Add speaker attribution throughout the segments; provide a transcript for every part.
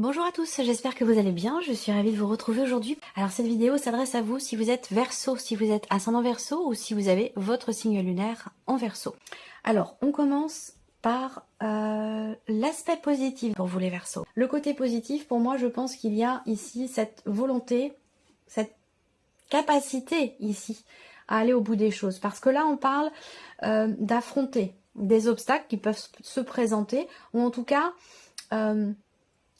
Speaker 1: Bonjour à tous, j'espère que vous allez bien, je suis ravie de vous retrouver aujourd'hui. Alors cette vidéo s'adresse à vous si vous êtes Verseau, si vous êtes ascendant Verseau ou si vous avez votre signe lunaire en Verseau. Alors on commence par l'aspect positif pour vous les Verseaux. Le côté positif, pour moi, je pense qu'il y a ici cette volonté, cette capacité ici à aller au bout des choses. Parce que là on parle d'affronter des obstacles qui peuvent se présenter, ou en tout cas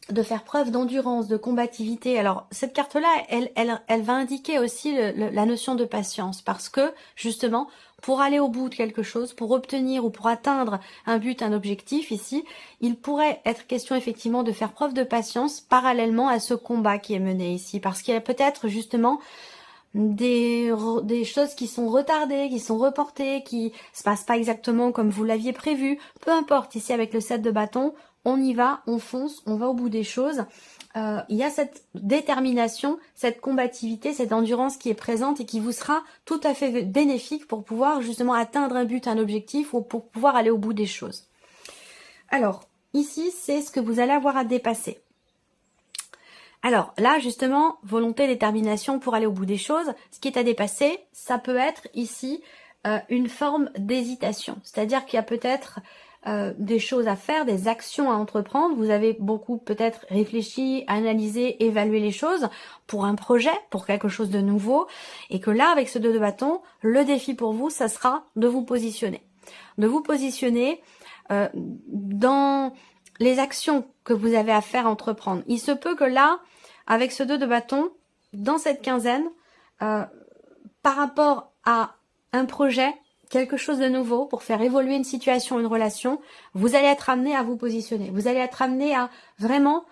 Speaker 1: de faire preuve d'endurance, de combativité. Alors cette carte-là, elle va indiquer aussi la notion de patience, parce que justement, pour aller au bout de quelque chose, pour obtenir ou pour atteindre un but, un objectif ici, il pourrait être question effectivement de faire preuve de patience parallèlement à ce combat qui est mené ici, parce qu'il y a peut-être justement des choses qui sont retardées, qui sont reportées, qui se passent pas exactement comme vous l'aviez prévu. Peu importe, ici avec le 7 de bâton, on y va, on fonce, on va au bout des choses. Il y a cette détermination, cette combativité, cette endurance qui est présente et qui vous sera tout à fait bénéfique pour pouvoir justement atteindre un but, un objectif ou pour pouvoir aller au bout des choses. Alors, ici, c'est ce que vous allez avoir à dépasser. Alors là, justement, volonté, détermination pour aller au bout des choses. Ce qui est à dépasser, ça peut être ici une forme d'hésitation. C'est-à-dire qu'il y a peut-être des choses à faire, des actions à entreprendre. Vous avez beaucoup peut-être réfléchi, analysé, évalué les choses pour un projet, pour quelque chose de nouveau. Et que là, avec ce 2 de bâton, le défi pour vous, ça sera de vous positionner. De vous positionner dans les actions que vous avez à faire, à entreprendre. Il se peut que là, avec ce 2 de bâton, dans cette quinzaine, par rapport à un projet, quelque chose de nouveau, pour faire évoluer une situation, une relation, vous allez être amené à vous positionner. Vous allez être amené à vraiment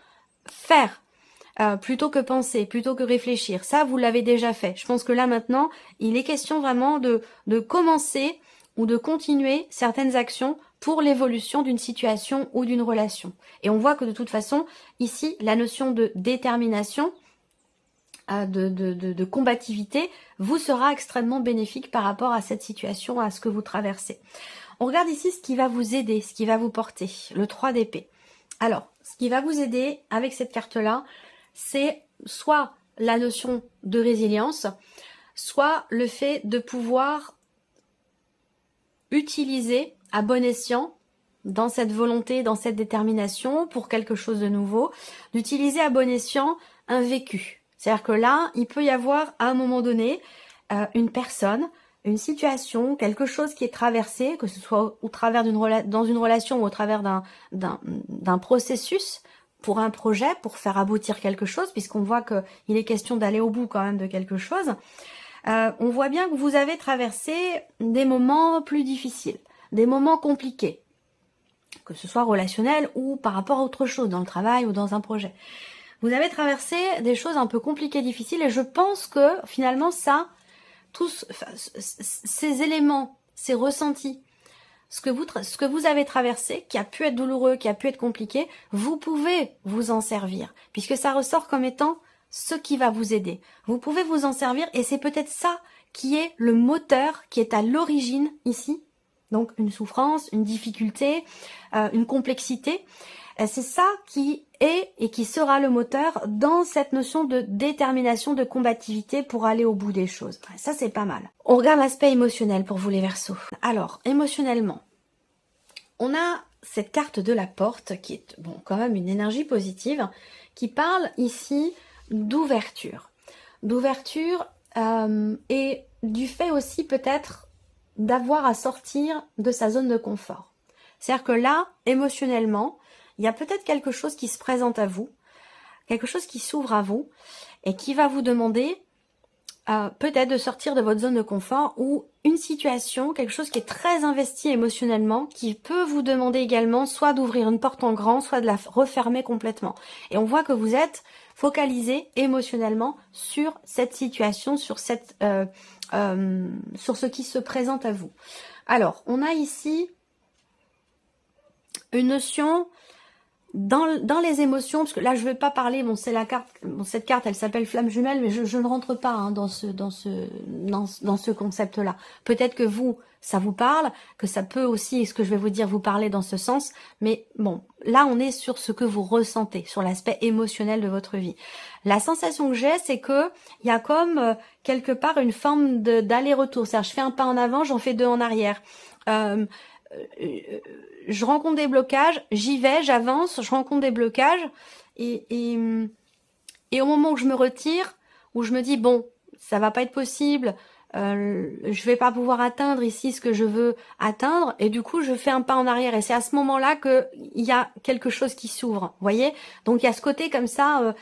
Speaker 1: faire, plutôt que penser, plutôt que réfléchir. Ça, vous l'avez déjà fait. Je pense que là, maintenant, il est question vraiment de commencer ou de continuer certaines actions pour l'évolution d'une situation ou d'une relation. Et on voit que de toute façon, ici, la notion de détermination, de combativité, vous sera extrêmement bénéfique par rapport à cette situation, à ce que vous traversez. On regarde ici ce qui va vous aider, ce qui va vous porter, le 3 d'épée. Alors, ce qui va vous aider avec cette carte-là, c'est soit la notion de résilience, soit le fait de pouvoir utiliser à bon escient, dans cette volonté, dans cette détermination pour quelque chose de nouveau, d'utiliser à bon escient un vécu. C'est-à-dire que là, il peut y avoir à un moment donné une personne, une situation, quelque chose qui est traversé, que ce soit au travers dans une relation ou au travers d'un processus pour un projet, pour faire aboutir quelque chose, puisqu'on voit qu'il est question d'aller au bout quand même de quelque chose. On voit bien que vous avez traversé des moments plus difficiles, des moments compliqués, que ce soit relationnel ou par rapport à autre chose, dans le travail ou dans un projet. Vous avez traversé des choses un peu compliquées, difficiles, et je pense que finalement ça, tous ces éléments, ces ressentis, ce que vous avez traversé, qui a pu être douloureux, qui a pu être compliqué, vous pouvez vous en servir, puisque ça ressort comme étant ce qui va vous aider. Vous pouvez vous en servir, et c'est peut-être ça qui est le moteur, qui est à l'origine ici. Donc une souffrance, une difficulté, une complexité. C'est ça qui est et qui sera le moteur dans cette notion de détermination, de combativité pour aller au bout des choses. Ça, c'est pas mal. On regarde l'aspect émotionnel pour vous les Verseaux. Alors, émotionnellement, on a cette carte de la porte qui est bon quand même une énergie positive qui parle ici d'ouverture. D'ouverture et du fait aussi peut-être d'avoir à sortir de sa zone de confort. C'est-à-dire que là, émotionnellement, il y a peut-être quelque chose qui se présente à vous, quelque chose qui s'ouvre à vous et qui va vous demander peut-être de sortir de votre zone de confort ou une situation, quelque chose qui est très investi émotionnellement, qui peut vous demander également soit d'ouvrir une porte en grand, soit de la refermer complètement. Et on voit que vous êtes focalisé émotionnellement sur cette situation, sur sur ce qui se présente à vous. Alors, on a ici une notion dans les émotions, parce que là je vais pas parler, bon c'est la carte, bon, cette carte elle s'appelle flamme jumelle, mais je ne rentre pas hein, dans ce concept-là. Peut-être que vous, ça vous parle, que ça peut aussi, ce que je vais vous dire, vous parler dans ce sens, mais bon, là on est sur ce que vous ressentez, sur l'aspect émotionnel de votre vie. La sensation que j'ai, c'est que il y a comme quelque part une forme d'aller-retour, c'est-à-dire je fais un pas en avant, j'en fais deux en arrière. Je rencontre des blocages, j'y vais, j'avance, je rencontre des blocages, et au moment où je me retire, où je me dis, bon, ça va pas être possible, je vais pas pouvoir atteindre ici ce que je veux atteindre, et du coup, je fais un pas en arrière, et c'est à ce moment-là que il y a quelque chose qui s'ouvre, voyez. Donc, il y a ce côté comme ça,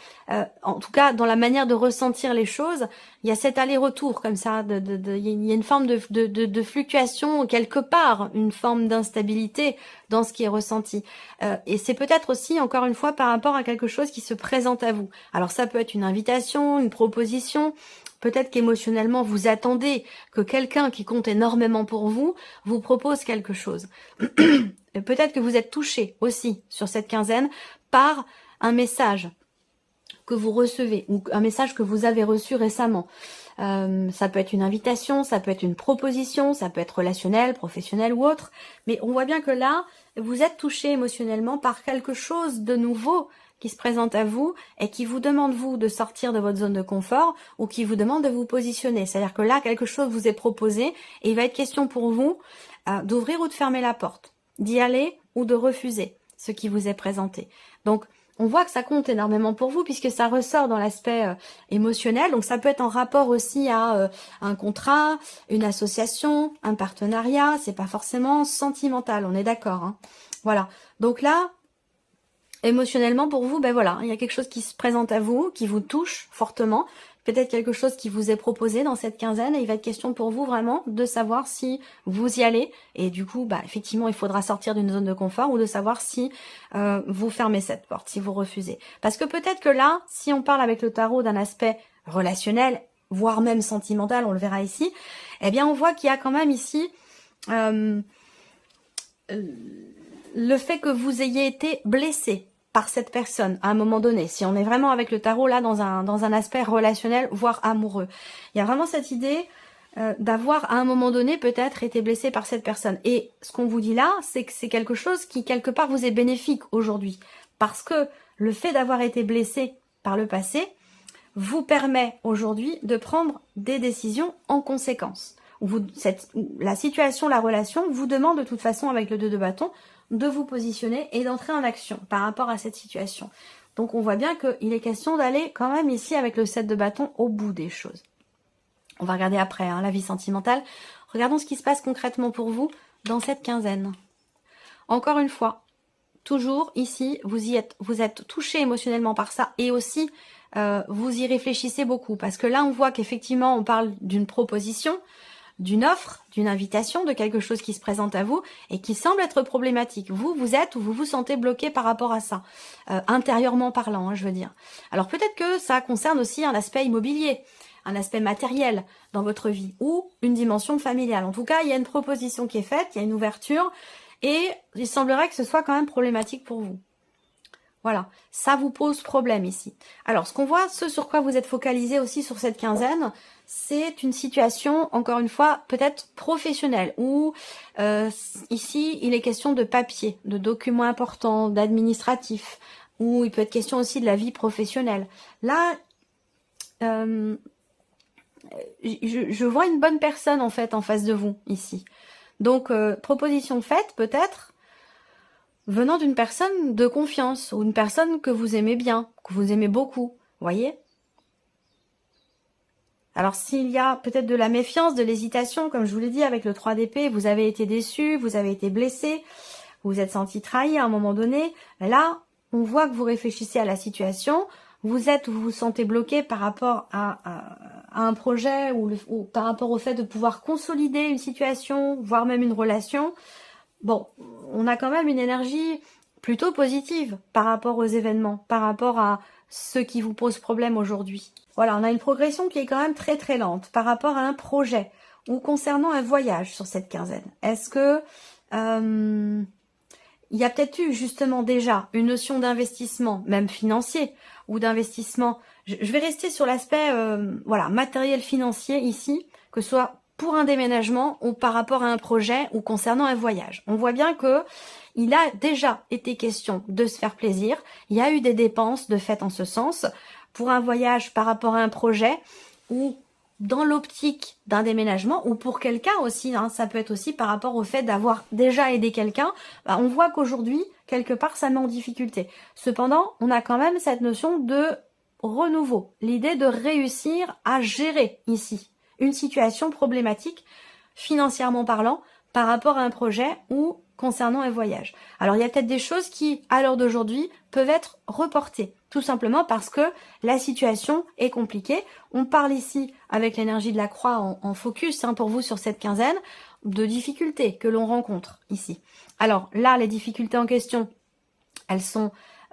Speaker 1: en tout cas, dans la manière de ressentir les choses, il y a cet aller-retour comme ça, il y a une forme de fluctuation quelque part, une forme d'instabilité dans ce qui est ressenti. Et c'est peut-être aussi, encore une fois, par rapport à quelque chose qui se présente à vous. Alors ça peut être une invitation, une proposition, peut-être qu'émotionnellement vous attendez que quelqu'un qui compte énormément pour vous propose quelque chose. Et peut-être que vous êtes touché aussi sur cette quinzaine par un message que vous recevez ou un message que vous avez reçu récemment. Ça peut être une invitation, ça peut être une proposition, ça peut être relationnel, professionnel ou autre. Mais on voit bien que là, vous êtes touché émotionnellement par quelque chose de nouveau qui se présente à vous et qui vous demande, vous, de sortir de votre zone de confort ou qui vous demande de vous positionner. C'est-à-dire que là, quelque chose vous est proposé et il va être question pour vous d'ouvrir ou de fermer la porte, d'y aller ou de refuser ce qui vous est présenté. Donc, on voit que ça compte énormément pour vous puisque ça ressort dans l'aspect émotionnel. Donc ça peut être en rapport aussi à un contrat, une association, un partenariat. C'est pas forcément sentimental, on est d'accord. Hein. Voilà. Donc là, émotionnellement pour vous, ben voilà, il y a quelque chose qui se présente à vous, qui vous touche fortement. Peut-être quelque chose qui vous est proposé dans cette quinzaine et il va être question pour vous vraiment de savoir si vous y allez et du coup, bah effectivement, il faudra sortir d'une zone de confort ou de savoir si vous fermez cette porte, si vous refusez. Parce que peut-être que là, si on parle avec le tarot d'un aspect relationnel, voire même sentimental, on le verra ici, eh bien on voit qu'il y a quand même ici le fait que vous ayez été blessé par cette personne à un moment donné, si on est vraiment avec le tarot là dans un aspect relationnel, voire amoureux. Il y a vraiment cette idée d'avoir à un moment donné peut-être été blessé par cette personne. Et ce qu'on vous dit là, c'est que c'est quelque chose qui quelque part vous est bénéfique aujourd'hui. Parce que le fait d'avoir été blessé par le passé vous permet aujourd'hui de prendre des décisions en conséquence. La situation, la relation vous demande de toute façon avec le 2 de bâton de vous positionner et d'entrer en action par rapport à cette situation. Donc on voit bien qu'il est question d'aller quand même ici avec le 7 de bâton au bout des choses. On va regarder après la vie sentimentale. Regardons ce qui se passe concrètement pour vous dans cette quinzaine. Encore une fois, toujours ici, vous êtes touché émotionnellement par ça et aussi vous y réfléchissez beaucoup parce que là on voit qu'effectivement on parle d'une proposition, d'une offre, d'une invitation, de quelque chose qui se présente à vous et qui semble être problématique. Vous êtes ou vous vous sentez bloqué par rapport à ça, intérieurement parlant, je veux dire. Alors peut-être que ça concerne aussi un aspect immobilier, un aspect matériel dans votre vie ou une dimension familiale. En tout cas, il y a une proposition qui est faite, il y a une ouverture et il semblerait que ce soit quand même problématique pour vous. Voilà, ça vous pose problème ici. Alors, ce qu'on voit, ce sur quoi vous êtes focalisé aussi sur cette quinzaine, c'est une situation, encore une fois, peut-être professionnelle, où ici, il est question de papier, de documents importants, d'administratifs, où il peut être question aussi de la vie professionnelle. Là, je vois une bonne personne, en fait, en face de vous, ici. Donc, proposition faite, peut-être, venant d'une personne de confiance ou une personne que vous aimez bien, que vous aimez beaucoup, voyez? Alors s'il y a peut-être de la méfiance, de l'hésitation, comme je vous l'ai dit avec le 3 d'épée, vous avez été déçu, vous avez été blessé, vous vous êtes senti trahi à un moment donné, là, on voit que vous réfléchissez à la situation, vous vous sentez bloqué par rapport à un projet ou par rapport au fait de pouvoir consolider une situation, voire même une relation. Bon, on a quand même une énergie plutôt positive par rapport aux événements, par rapport à ce qui vous pose problème aujourd'hui. Voilà, on a une progression qui est quand même très très lente par rapport à un projet ou concernant un voyage sur cette quinzaine. Est-ce que il y a peut-être eu justement déjà une notion d'investissement, même financier, ou d'investissement. Je vais rester sur l'aspect voilà, matériel financier ici, que ce soit pour un déménagement ou par rapport à un projet ou concernant un voyage. On voit bien que il a déjà été question de se faire plaisir. Il y a eu des dépenses de fait en ce sens pour un voyage par rapport à un projet ou dans l'optique d'un déménagement ou pour quelqu'un aussi, hein, ça peut être aussi par rapport au fait d'avoir déjà aidé quelqu'un. Bah, on voit qu'aujourd'hui, quelque part, ça met en difficulté. Cependant, on a quand même cette notion de renouveau, l'idée de réussir à gérer ici une situation problématique, financièrement parlant, par rapport à un projet ou concernant un voyage. Alors il y a peut-être des choses qui, à l'heure d'aujourd'hui, peuvent être reportées, tout simplement parce que la situation est compliquée. On parle ici, avec l'énergie de la croix en focus, hein, pour vous sur cette quinzaine, de difficultés que l'on rencontre ici. Alors là, les difficultés en question, elles sont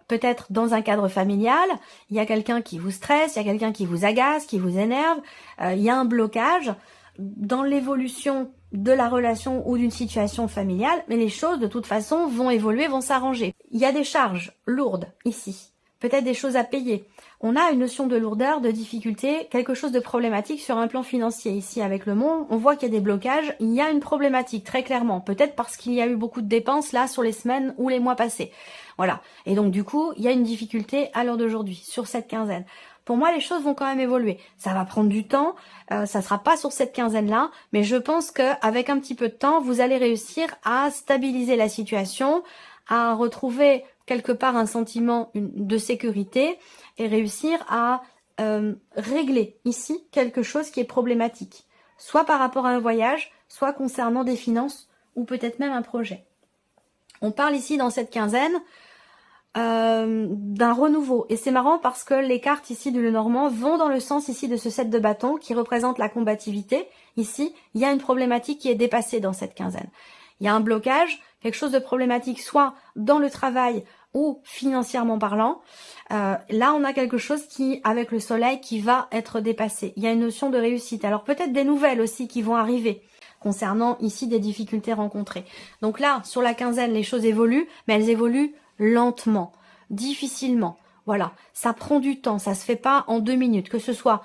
Speaker 1: peut-être dans un cadre familial, il y a quelqu'un qui vous stresse, il y a quelqu'un qui vous agace, qui vous énerve, il y a un blocage dans l'évolution de la relation ou d'une situation familiale, mais les choses de toute façon vont évoluer, vont s'arranger. Il y a des charges lourdes ici, peut-être des choses à payer. On a une notion de lourdeur, de difficulté, quelque chose de problématique sur un plan financier. Ici, avec le monde, on voit qu'il y a des blocages, il y a une problématique, très clairement. Peut-être parce qu'il y a eu beaucoup de dépenses, là, sur les semaines ou les mois passés. Voilà. Et donc, du coup, il y a une difficulté à l'heure d'aujourd'hui, sur cette quinzaine. Pour moi, les choses vont quand même évoluer. Ça va prendre du temps, ça sera pas sur cette quinzaine-là, mais je pense qu'avec un petit peu de temps, vous allez réussir à stabiliser la situation, à retrouver quelque part un sentiment de sécurité et réussir à régler ici quelque chose qui est problématique, soit par rapport à un voyage, soit concernant des finances ou peut-être même un projet. On parle ici dans cette quinzaine d'un renouveau. Et c'est marrant parce que les cartes ici du Lenormand vont dans le sens ici de ce 7 de bâton qui représente la combativité. Ici, il y a une problématique qui est dépassée dans cette quinzaine. Il y a un blocage, quelque chose de problématique, soit dans le travail ou financièrement parlant. Là, on a quelque chose qui, avec le soleil, qui va être dépassé. Il y a une notion de réussite. Alors peut-être des nouvelles aussi qui vont arriver concernant ici des difficultés rencontrées. Donc là, sur la quinzaine, les choses évoluent, mais elles évoluent lentement, difficilement. Voilà, ça prend du temps, ça se fait pas en 2 minutes, que ce soit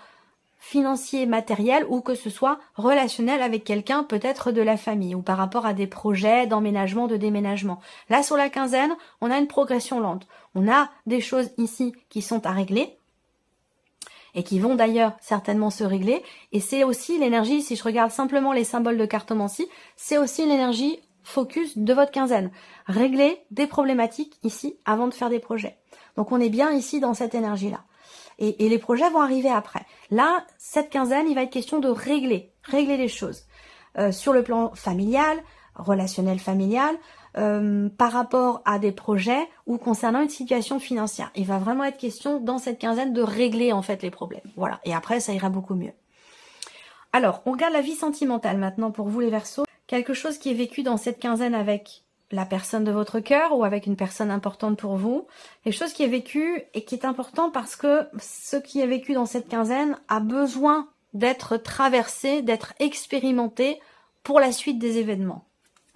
Speaker 1: financier, matériel ou que ce soit relationnel avec quelqu'un, peut-être de la famille ou par rapport à des projets d'emménagement, de déménagement. Là, sur la quinzaine, on a une progression lente. On a des choses ici qui sont à régler et qui vont d'ailleurs certainement se régler. Et c'est aussi l'énergie, si je regarde simplement les symboles de cartomancie, c'est aussi l'énergie focus de votre quinzaine. Régler des problématiques ici avant de faire des projets. Donc on est bien ici dans cette énergie-là. Et les projets vont arriver après. Là, cette quinzaine, il va être question de régler les choses. Sur le plan familial, relationnel familial, par rapport à des projets ou concernant une situation financière. Il va vraiment être question dans cette quinzaine de régler en fait les problèmes. Voilà. Et après, ça ira beaucoup mieux. Alors, on regarde la vie sentimentale maintenant pour vous les Verseaux. Quelque chose qui est vécu dans cette quinzaine avec la personne de votre cœur ou avec une personne importante pour vous. Quelque chose qui est vécu et qui est important parce que ce qui est vécu dans cette quinzaine a besoin d'être traversé, d'être expérimenté pour la suite des événements.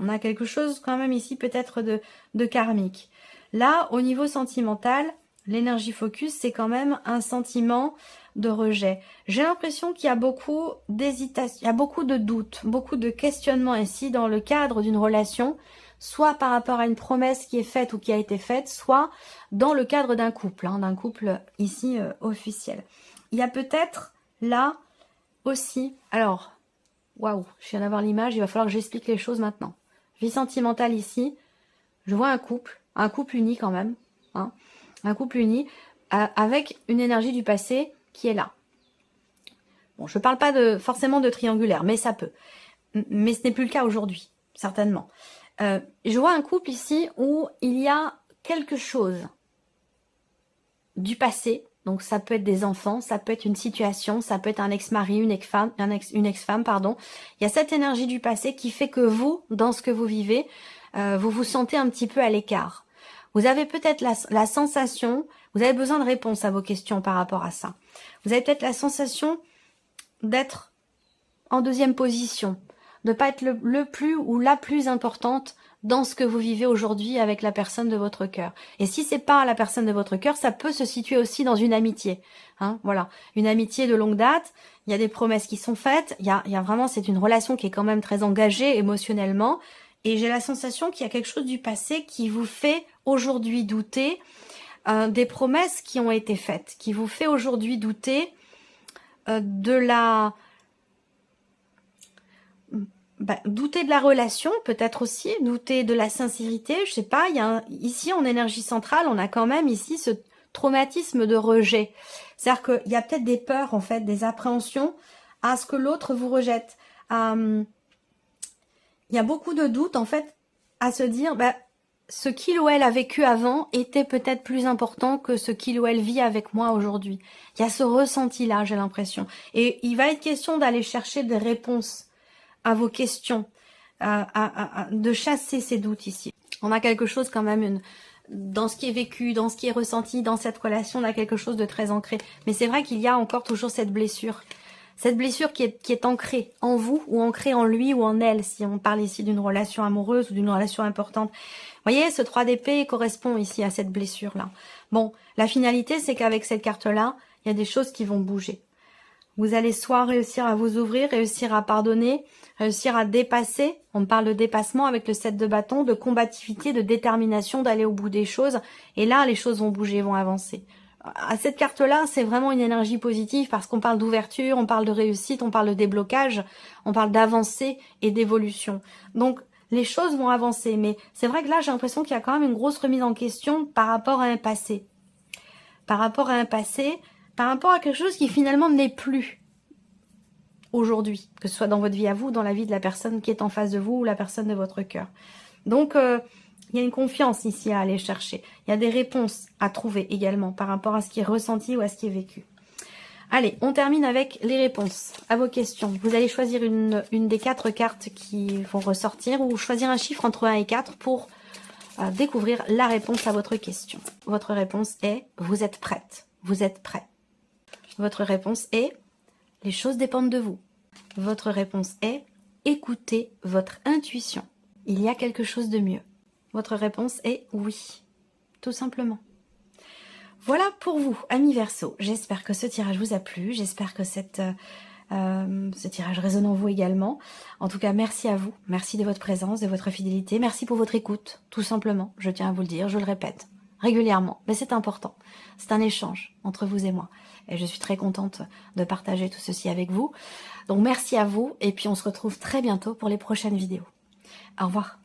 Speaker 1: On a quelque chose quand même ici peut-être de karmique. Là, au niveau sentimental, l'énergie focus, c'est quand même un sentiment de rejet. J'ai l'impression qu'il y a beaucoup d'hésitation, il y a beaucoup de doutes, beaucoup de questionnements ici dans le cadre d'une relation, soit par rapport à une promesse qui est faite ou qui a été faite, soit dans le cadre d'un couple ici officiel. Il y a peut-être là aussi, alors, waouh, je viens d'avoir l'image, il va falloir que j'explique les choses maintenant. Vie sentimentale ici, je vois un couple uni quand même, hein, un couple uni avec une énergie du passé qui est là. Bon, je ne parle pas forcément de triangulaire, mais ça peut. Mais ce n'est plus le cas aujourd'hui, certainement. Je vois un couple ici où il y a quelque chose du passé. Donc ça peut être des enfants, ça peut être une situation, ça peut être un ex-mari, une ex-femme, pardon. Il y a cette énergie du passé qui fait que vous, dans ce que vous vivez, vous vous sentez un petit peu à l'écart. Vous avez peut-être la sensation, vous avez besoin de réponses à vos questions par rapport à ça. Vous avez peut-être la sensation d'être en deuxième position, de pas être le plus ou la plus importante dans ce que vous vivez aujourd'hui avec la personne de votre cœur. Et si c'est pas la personne de votre cœur, ça peut se situer aussi dans une amitié. Hein, voilà, une amitié de longue date. Il y a des promesses qui sont faites. Il y a vraiment, c'est une relation qui est quand même très engagée émotionnellement. Et j'ai la sensation qu'il y a quelque chose du passé qui vous fait aujourd'hui douter des promesses qui ont été faites, qui vous fait aujourd'hui douter douter de la relation, peut-être aussi, douter de la sincérité, je sais pas, ici en énergie centrale, on a quand même ici ce traumatisme de rejet. C'est-à-dire qu'il y a peut-être des peurs, en fait, des appréhensions à ce que l'autre vous rejette. Il y a beaucoup de doutes, en fait, à se dire, ce qu'il ou elle a vécu avant était peut-être plus important que ce qu'il ou elle vit avec moi aujourd'hui. Il y a ce ressenti-là, j'ai l'impression. Et il va être question d'aller chercher des réponses à vos questions, de chasser ces doutes ici. On a quelque chose quand même, dans ce qui est vécu, dans ce qui est ressenti, dans cette relation, on a quelque chose de très ancré. Mais c'est vrai qu'il y a encore toujours cette blessure qui est ancrée en vous, ou ancrée en lui ou en elle, si on parle ici d'une relation amoureuse ou d'une relation importante. Vous voyez, ce 3 d'épée correspond ici à cette blessure-là. Bon, la finalité, c'est qu'avec cette carte-là, il y a des choses qui vont bouger. Vous allez soit réussir à vous ouvrir, réussir à pardonner, réussir à dépasser. On parle de dépassement avec le 7 de bâton, de combativité, de détermination, d'aller au bout des choses. Et là, les choses vont bouger, vont avancer. À cette carte-là, c'est vraiment une énergie positive parce qu'on parle d'ouverture, on parle de réussite, on parle de déblocage, on parle d'avancée et d'évolution. Donc, les choses vont avancer. Mais c'est vrai que là, j'ai l'impression qu'il y a quand même une grosse remise en question par rapport à un passé. Par rapport à quelque chose qui finalement n'est plus aujourd'hui, que ce soit dans votre vie à vous, dans la vie de la personne qui est en face de vous ou la personne de votre cœur. Donc, il y a une confiance ici à aller chercher. Il y a des réponses à trouver également par rapport à ce qui est ressenti ou à ce qui est vécu. Allez, on termine avec les réponses à vos questions. Vous allez choisir une des 4 cartes qui vont ressortir ou choisir un chiffre entre 1 et 4 pour découvrir la réponse à votre question. Votre réponse est « Vous êtes prête. Vous êtes prêt. » Votre réponse est « Les choses dépendent de vous. » Votre réponse est « Écoutez votre intuition. Il y a quelque chose de mieux. » Votre réponse est « Oui. » Tout simplement. Voilà pour vous, amis Verseau. J'espère que ce tirage vous a plu. J'espère que ce tirage résonne en vous également. En tout cas, merci à vous. Merci de votre présence, de votre fidélité. Merci pour votre écoute, tout simplement. Je tiens à vous le dire, je le répète régulièrement. Mais c'est important. C'est un échange entre vous et moi. Et je suis très contente de partager tout ceci avec vous. Donc merci à vous. Et puis on se retrouve très bientôt pour les prochaines vidéos. Au revoir.